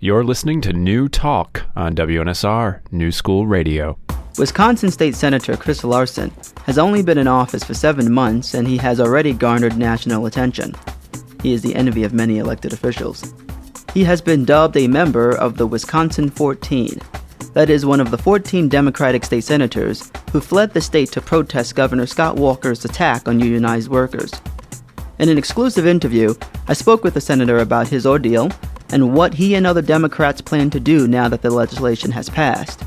You're listening to New Talk on WNSR, New School Radio. Wisconsin State Senator Chris Larson has only been in office for 7 months, and he has already garnered national attention. He is the envy of many elected officials. He has been dubbed a member of the Wisconsin 14. That is one of the 14 Democratic state senators who fled the state to protest Governor Scott Walker's attack on unionized workers. In an exclusive interview, I spoke with the senator about his ordeal and what he and other Democrats plan to do now that the legislation has passed.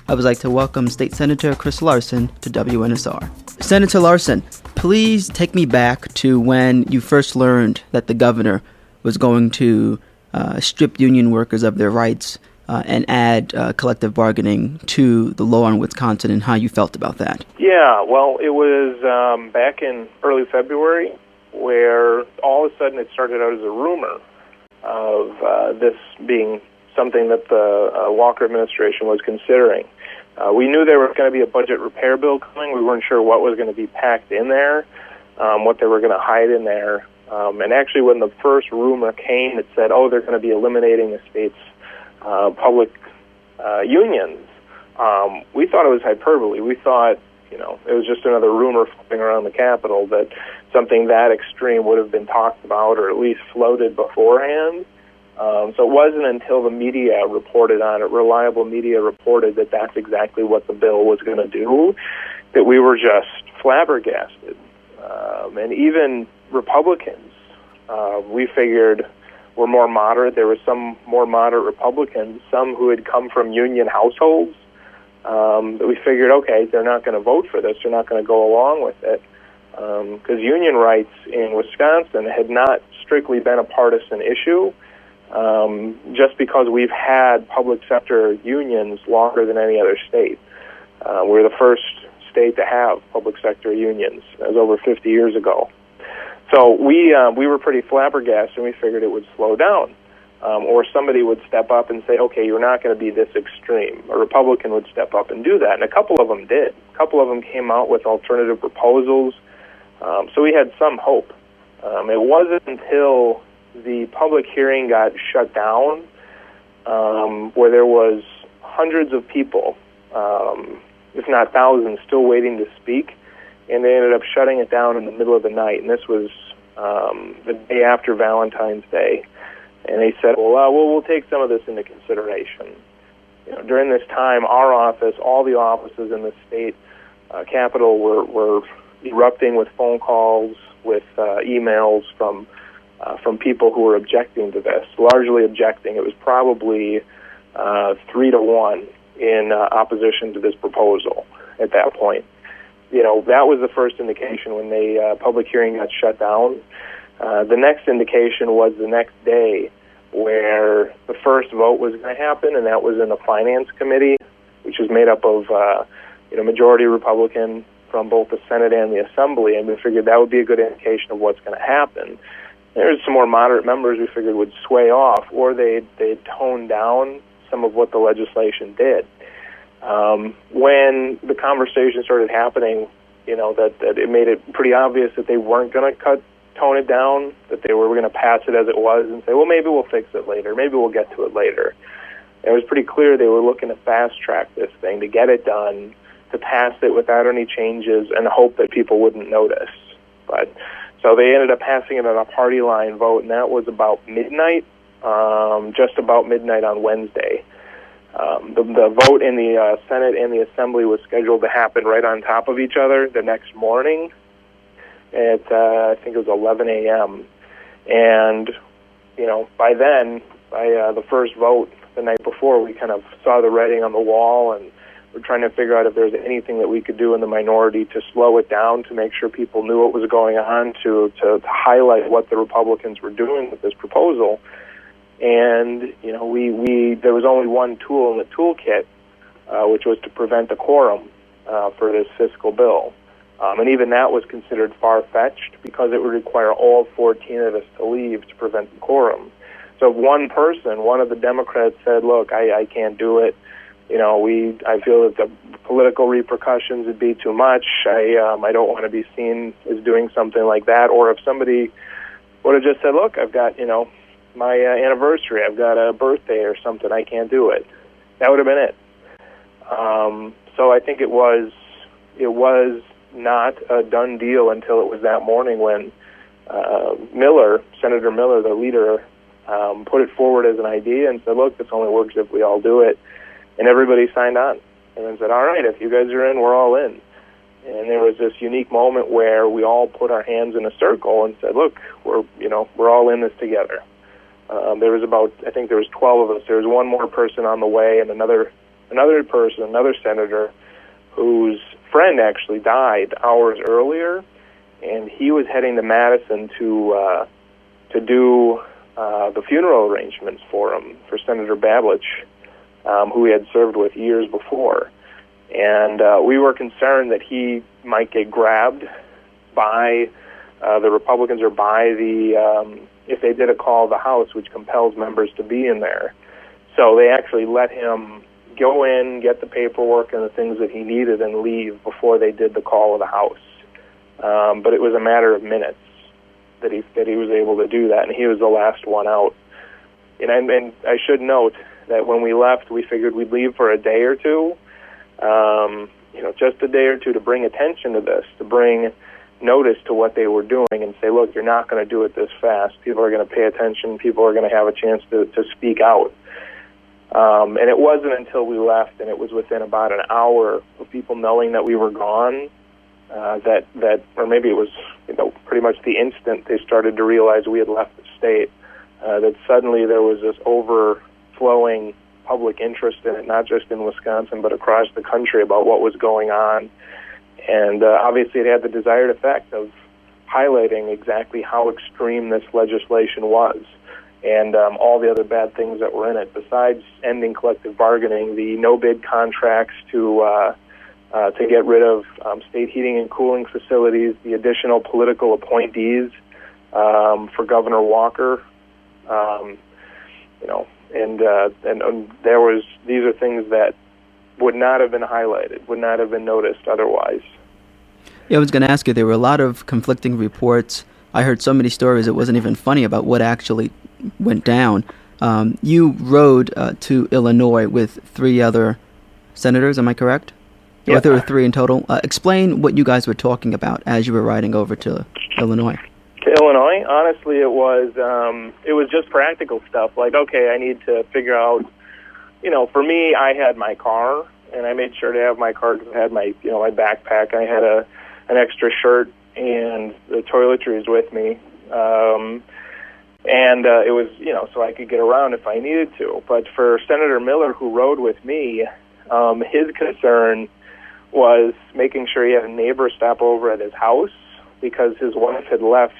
I would like to welcome State Senator Chris Larson to WNSR. Senator Larson, please take me back to when you first learned that the governor was going to strip union workers of their rights and add collective bargaining to the law in Wisconsin, and how you felt about that. Yeah, well, it was back in early February where all of a sudden it started out as a rumor of this being something that the Walker administration was considering. We knew there was going to be a budget repair bill coming. We weren't sure what was going to be packed in there, what they were going to hide in there. And actually, when the first rumor came, it said, they're going to be eliminating the state's public unions. We thought it was hyperbole. We thought, it was just another rumor floating around the Capitol that something that extreme would have been talked about or at least floated beforehand. So it wasn't until the media reported on it, reliable media reported that that's exactly what the bill was going to do, that we were just flabbergasted. And even Republicans, we figured, were more moderate. There were some more moderate Republicans, some who had come from union households, that we figured, okay, they're not going to vote for this. They're not going to go along with it. Because union rights in Wisconsin had not strictly been a partisan issue. Just because we've had public sector unions longer than any other state. We're the first state to have public sector unions. That was over 50 years ago. So we were pretty flabbergasted, and we figured it would slow down. Or somebody would step up and say, okay, you're not going to be this extreme. A Republican would step up and do that, and a couple of them did. A couple of them came out with alternative proposals. So we had some hope. It wasn't until the public hearing got shut down, where there was hundreds of people, if not thousands, still waiting to speak, and they ended up shutting it down in the middle of the night. And this was the day after Valentine's Day. And they said, we'll take some of this into consideration. During this time, our office, all the offices in the state capitol were erupting with phone calls, with emails from people who were objecting to this, largely objecting. It was probably 3-1 in opposition to this proposal at that point. That was the first indication when the public hearing got shut down. The next indication was the next day, where the first vote was going to happen, and that was in the Finance Committee, which is made up of majority Republican from both the Senate and the Assembly, and we figured that would be a good indication of what's going to happen. There's some more moderate members we figured would sway off, or they'd tone down some of what the legislation did. When the conversation started happening, that it made it pretty obvious that they weren't going to tone it down, that they were going to pass it as it was and say, maybe we'll fix it later, maybe we'll get to it later. And it was pretty clear they were looking to fast-track this thing, to get it done, to pass it without any changes and hope that people wouldn't notice. So they ended up passing it on a party line vote, and that was about midnight, just about midnight on Wednesday. The vote in the Senate and the Assembly was scheduled to happen right on top of each other the next morning at, I think it was 11 a.m. And, by then, by the first vote the night before, we kind of saw the writing on the wall, and we're trying to figure out if there's anything that we could do in the minority to slow it down, to make sure people knew what was going on, to highlight what the Republicans were doing with this proposal. And, there was only one tool in the toolkit, which was to prevent a quorum for this fiscal bill. And even that was considered far-fetched because it would require all 14 of us to leave to prevent the quorum. So if one of the Democrats said, look, I can't do it, I feel that the political repercussions would be too much. I don't want to be seen as doing something like that. Or if somebody would have just said, look, I've got, my anniversary. I've got a birthday or something. I can't do it. That would have been it. So I think it was not a done deal until it was that morning when Senator Miller, the leader, put it forward as an idea and said, look, this only works if we all do it. And everybody signed on and then said, all right, if you guys are in, we're all in. And there was this unique moment where we all put our hands in a circle and said, look, we're all in this together. There was I think there was 12 of us. There was one more person on the way and another senator whose friend actually died hours earlier, and he was heading to Madison to do the funeral arrangements for Senator Bablich, who he had served with years before. And we were concerned that he might get grabbed by the Republicans or by if they did a call of the House, which compels members to be in there. So they actually let him go in, get the paperwork and the things that he needed, and leave before they did the call of the House. But it was a matter of minutes that he was able to do that, and he was the last one out. And I should note that when we left, we figured we'd leave for a day or two, just a day or two to bring attention to this, to bring notice to what they were doing and say, look, you're not going to do it this fast. People are going to pay attention. People are going to have a chance to speak out. And it wasn't until we left, and it was within about an hour of people knowing that we were gone, or maybe it was pretty much the instant they started to realize we had left the state, that suddenly there was this overflowing public interest in it, not just in Wisconsin, but across the country about what was going on. And obviously it had the desired effect of highlighting exactly how extreme this legislation was and all the other bad things that were in it. Besides ending collective bargaining, the no-bid contracts to get rid of state heating and cooling facilities, the additional political appointees for Governor Walker, and these are things that would not have been highlighted, would not have been noticed otherwise. Yeah, I was going to ask you, there were a lot of conflicting reports. I heard so many stories it wasn't even funny about what actually went down. You rode to Illinois with 3 other senators, am I correct? Yeah. Or there were 3 in total. Explain what you guys were talking about as you were riding over to Illinois. To Illinois, honestly, it was just practical stuff. Like, okay, I need to figure out, for me, I had my car, and I made sure to have my car because I had my backpack. I had an extra shirt and the toiletries with me, and it was, so I could get around if I needed to. But for Senator Miller, who rode with me, his concern was making sure he had a neighbor stop over at his house because his wife had left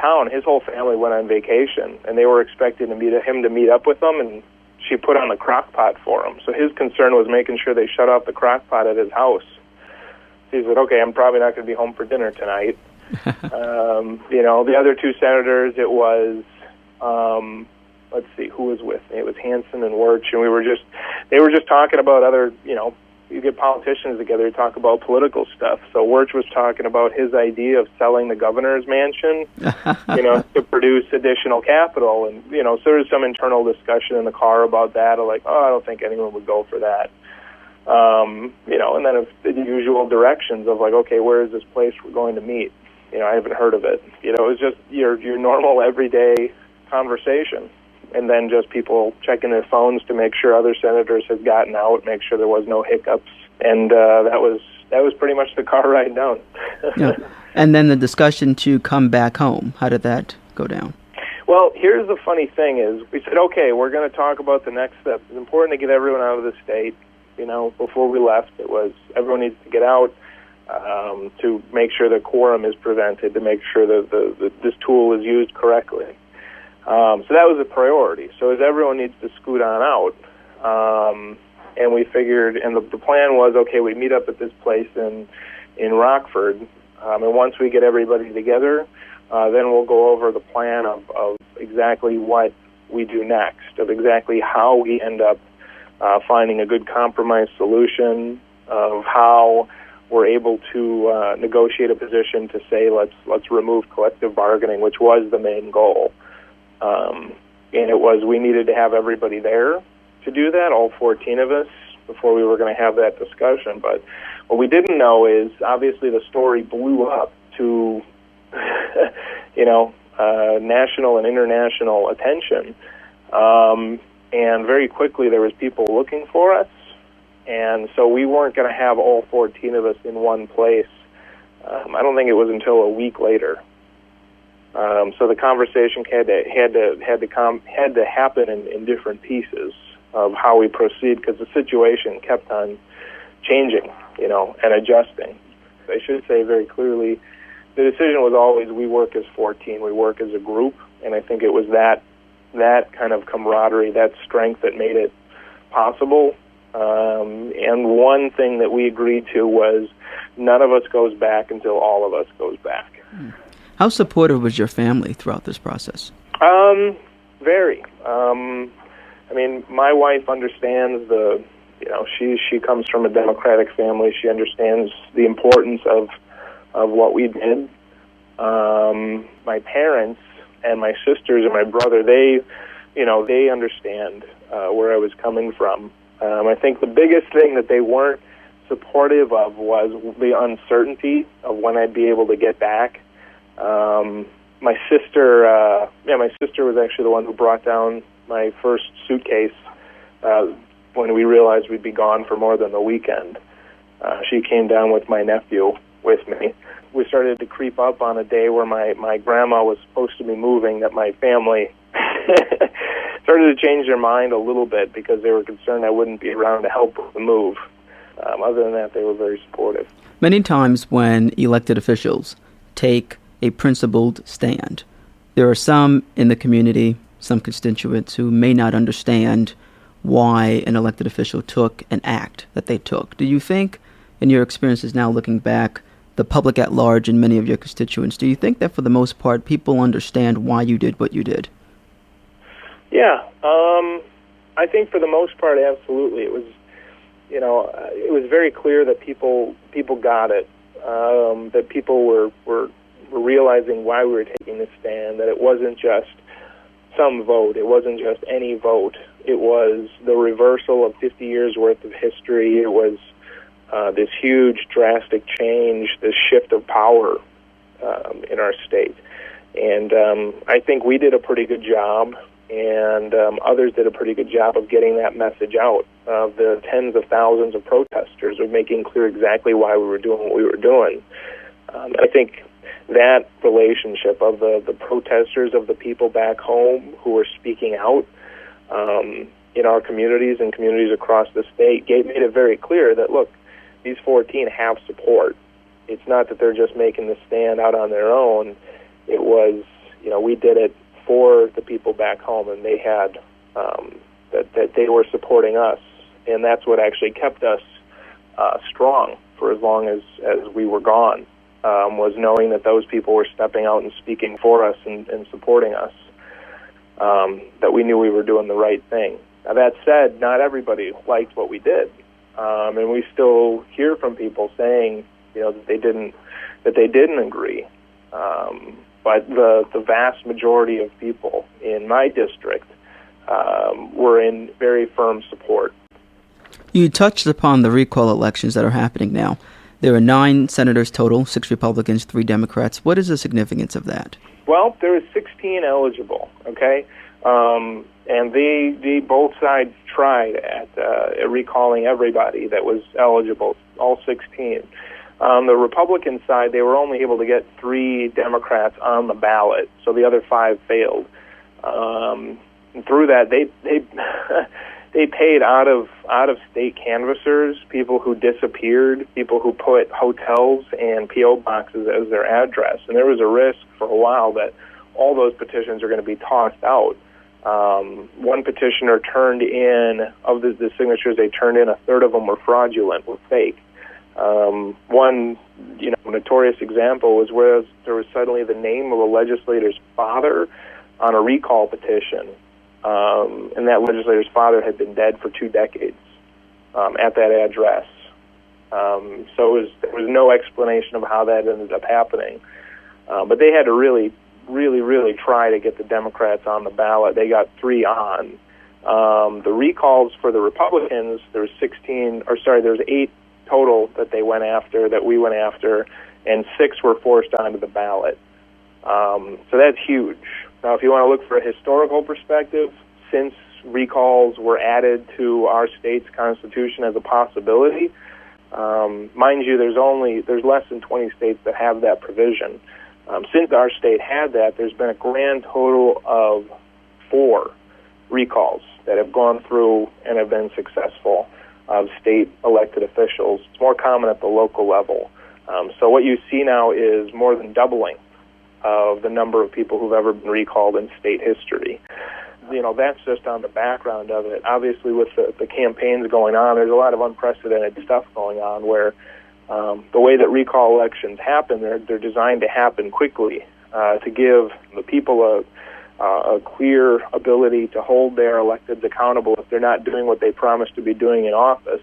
town. His whole family went on vacation, and they were expecting him to meet up with them, and she put on the crock pot for him. So his concern was making sure they shut off the crock pot at his house. He said, okay, I'm probably not going to be home for dinner tonight. The other 2 senators, it was, let's see, who was with me? It was Hansen and Wirch, and they were just talking about other, you get politicians together to talk about political stuff. So Wirch was talking about his idea of selling the governor's mansion, to produce additional capital. And, so there was some internal discussion in the car about that. I don't think anyone would go for that. And then the usual directions of like, okay, where is this place we're going to meet? I haven't heard of it. It was just your normal everyday conversation. And then just people checking their phones to make sure other senators had gotten out, make sure there was no hiccups, and that was pretty much the car ride down. Yeah. And then the discussion to come back home. How did that go down? Well, here's the funny thing is we said, okay, we're going to talk about the next step. It's important to get everyone out of the state. Before we left, it was everyone needs to get out to make sure the quorum is prevented, to make sure that this tool is used correctly. So that was a priority. So as everyone needs to scoot on out, and we figured, and the plan was, okay, we meet up at this place in Rockford, and once we get everybody together, then we'll go over the plan of exactly what we do next, of exactly how we end up finding a good compromise solution, of how we're able to negotiate a position to say let's remove collective bargaining, which was the main goal. and it was we needed to have everybody there to do that, all 14 of us, before we were going to have that discussion. But what we didn't know is, obviously, the story blew up to, national and international attention. And very quickly there was people looking for us. And so we weren't going to have all 14 of us in one place. I don't think it was until a week later. So the conversation had to happen in different pieces of how we proceed, because the situation kept on changing, and adjusting. I should say very clearly, the decision was always we work as 14, we work as a group, and I think it was that kind of camaraderie, that strength that made it possible. And one thing that we agreed to was none of us goes back until all of us goes back. How supportive was your family throughout this process? Very. My wife understands she comes from a Democratic family. She understands the importance of what we did. My parents and my sisters and my brother, they understand where I was coming from. I think the biggest thing that they weren't supportive of was the uncertainty of when I'd be able to get back. My sister was actually the one who brought down my first suitcase when we realized we'd be gone for more than a weekend. She came down with my nephew with me. We started to creep up on a day where my grandma was supposed to be moving, that my family started to change their mind a little bit because they were concerned I wouldn't be around to help with the move. Other than that, they were very supportive. Many times when elected officials take a principled stand, there are some in the community, some constituents, who may not understand why an elected official took an act that they took. Do you think, in your experiences now looking back, the public at large and many of your constituents, do you think that for the most part people understand why you did what you did? Yeah, I think for the most part, absolutely. It was, it was very clear that people got it, that people were realizing why we were taking this stand, that it wasn't just some vote, it wasn't just any vote. It was the reversal of 50 years worth of history. It was this huge, drastic change, this shift of power in our state. And I think we did a pretty good job, and others did a pretty good job of getting that message out. The tens of thousands of protesters of making clear exactly why we were doing what we were doing. I think that relationship of the protesters, of the people back home who were speaking out in our communities and communities across the state, made it very clear that, look, these 14 have support. It's not that they're just making the stand out on their own. It was, we did it for the people back home, and they had that they were supporting us, and that's what actually kept us strong for as long as we were gone. Was knowing that those people were stepping out and speaking for us and supporting us, that we knew we were doing the right thing. Now, that said, not everybody liked what we did, and we still hear from people saying, that they didn't agree. But the vast majority of people in my district were in very firm support. You touched upon the recall elections that are happening now. There are 9 senators total, 6 Republicans, 3 Democrats. What is the significance of that? Well, there is 16 eligible, okay? And they both sides tried at recalling everybody that was eligible, all 16. On the Republican side, they were only able to get 3 Democrats on the ballot, so the other 5 failed. And through that, they paid out of state canvassers, people who disappeared, people who put hotels and P.O. boxes as their address. And there was a risk for a while that all those petitions are going to be tossed out. One petitioner turned in, of the signatures they turned in, a third of them were fraudulent, were fake. One notorious example was where there was suddenly the name of a legislator's father on a recall petition. And that legislator's father had been dead for 2 decades at that address. So there was no explanation of how that ended up happening. But they had to really really, really try to get the Democrats on the ballot. They got 3 on. The recalls for the Republicans, there's 8 total that we went after, and 6 were forced onto the ballot. So that's huge. Now, if you want to look for a historical perspective, since recalls were added to our state's constitution as a possibility, mind you, there's less than 20 states that have that provision. Since our state had that, there's been a grand total of 4 recalls that have gone through and have been successful of state elected officials. It's more common at the local level. So what you see now is more than doubling of the number of people who've ever been recalled in state history. That's just on the background of it. Obviously, with the campaigns going on, there's a lot of unprecedented stuff going on where the way that recall elections happen, they're designed to happen quickly to give the people a clear ability to hold their electeds accountable if they're not doing what they promised to be doing in office.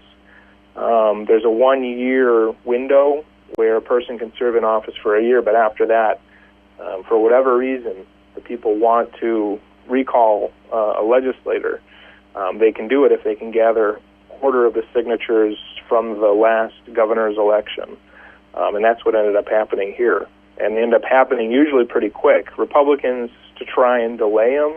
There's a 1-year window where a person can serve in office for a year, but after that, for whatever reason, the people want to recall a legislator. They can do it if they can gather a quarter of the signatures from the last governor's election. And that's what ended up happening here. And ended up happening usually pretty quick. Republicans, to try and delay them,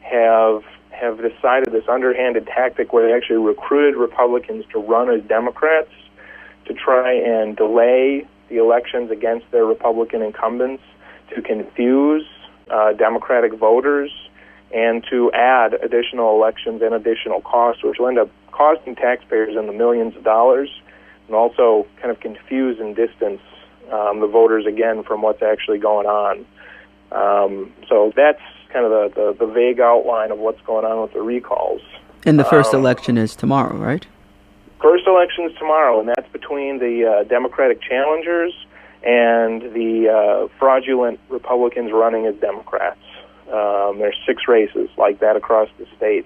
have decided this underhanded tactic where they actually recruited Republicans to run as Democrats to try and delay the elections against their Republican incumbents, to confuse Democratic voters, and to add additional elections and additional costs, which will end up costing taxpayers in the millions of dollars, and also kind of confuse and distance the voters again from what's actually going on. So that's kind of the vague outline of what's going on with the recalls. And the first election is tomorrow, right? First election is tomorrow, and that's between the Democratic challengers and the fraudulent Republicans running as Democrats. There's 6 races like that across the state.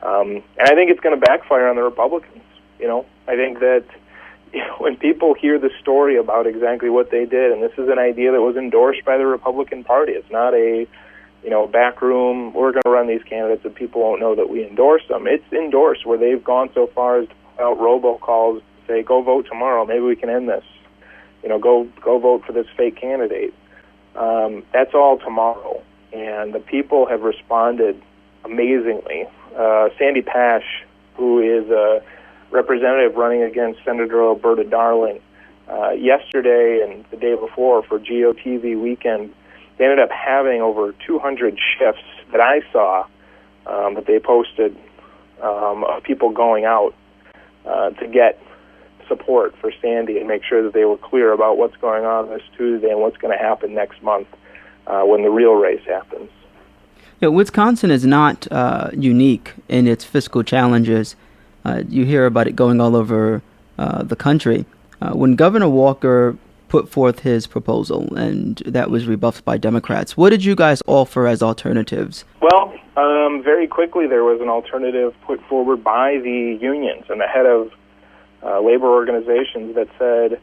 And I think it's going to backfire on the Republicans. I think that when people hear the story about exactly what they did, and this is an idea that was endorsed by the Republican Party. It's not a, backroom, we're going to run these candidates and people won't know that we endorse them. It's endorsed where they've gone so far as to put out robocalls to say, go vote tomorrow, maybe we can end this. Go vote for this fake candidate. That's all tomorrow. And the people have responded amazingly. Sandy Pash, who is a representative running against Senator Alberta Darling, yesterday and the day before for GOTV weekend, they ended up having over 200 shifts that I saw that they posted of people going out to get support for Sandy and make sure that they were clear about what's going on this Tuesday and what's going to happen next month when the real race happens. Wisconsin is not unique in its fiscal challenges. You hear about it going all over the country. When Governor Walker put forth his proposal, and that was rebuffed by Democrats, what did you guys offer as alternatives? Well, very quickly there was an alternative put forward by the unions and the head of labor organizations that said,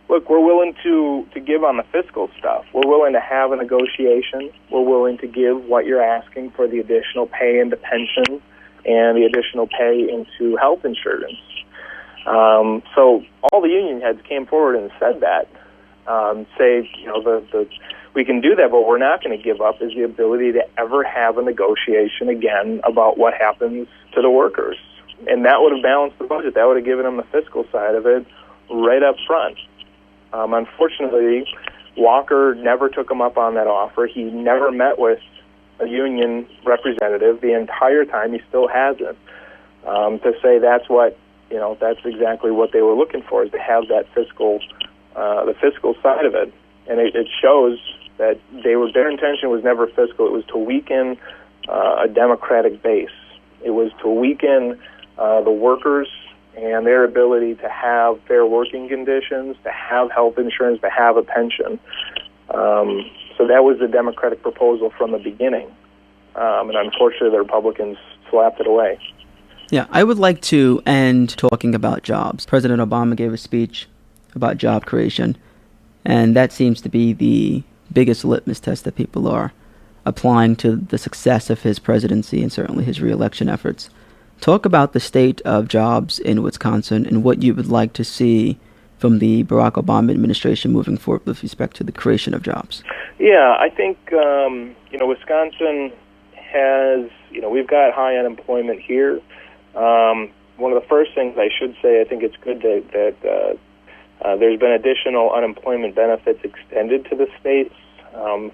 look, we're willing to give on the fiscal stuff. We're willing to have a negotiation. We're willing to give what you're asking for the additional pay into pension and the additional pay into health insurance. So all the union heads came forward and said that. We can do that, but what we're not going to give up is the ability to ever have a negotiation again about what happens to the workers. And that would have balanced the budget. That would have given them the fiscal side of it right up front. Unfortunately, Walker never took him up on that offer. He never met with a union representative the entire time. He still hasn't. To say that's exactly what they were looking for, is to have that the fiscal side of it. And it shows that their intention was never fiscal. It was to weaken a Democratic base. It was to weaken the workers and their ability to have fair working conditions, to have health insurance, to have a pension. So that was the Democratic proposal from the beginning. And unfortunately, the Republicans slapped it away. Yeah, I would like to end talking about jobs. President Obama gave a speech about job creation, and that seems to be the biggest litmus test that people are applying to the success of his presidency and certainly his reelection efforts. Talk about the state of jobs in Wisconsin and what you would like to see from the Barack Obama administration moving forward with respect to the creation of jobs. Yeah, I think, Wisconsin has, we've got high unemployment here. One of the first things I should say, I think it's good that there's been additional unemployment benefits extended to the states.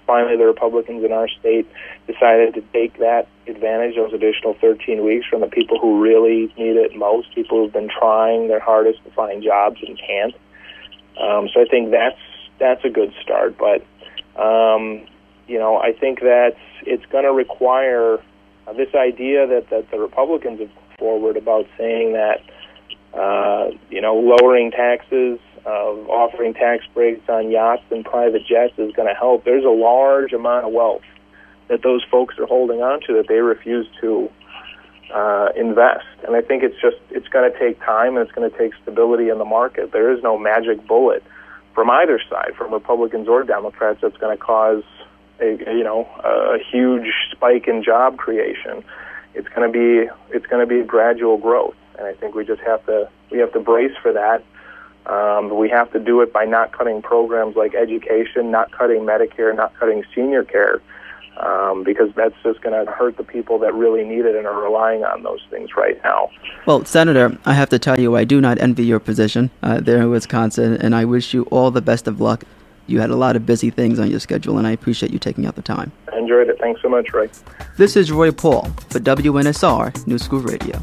Finally, the Republicans in our state decided to take that advantage, those additional 13 weeks, from the people who really need it most, people who've been trying their hardest to find jobs and can't. So I think that's a good start. But, I think that it's going to require this idea that the Republicans have put forward about saying that, lowering taxes, offering tax breaks on yachts and private jets is going to help. There's a large amount of wealth that those folks are holding on to that they refuse to invest. And I think it's going to take time, and it's going to take stability in the market. There is no magic bullet from either side, from Republicans or Democrats, that's going to cause a huge spike in job creation. It's going to be a gradual growth, and I think we have to brace for that. We have to do it by not cutting programs like education, not cutting Medicare, not cutting senior care, because that's just going to hurt the people that really need it and are relying on those things right now. Well, Senator, I have to tell you, I do not envy your position there in Wisconsin, and I wish you all the best of luck. You had a lot of busy things on your schedule, and I appreciate you taking out the time. I enjoyed it. Thanks so much, Ray. This is Roy Paul for WNSR New School Radio.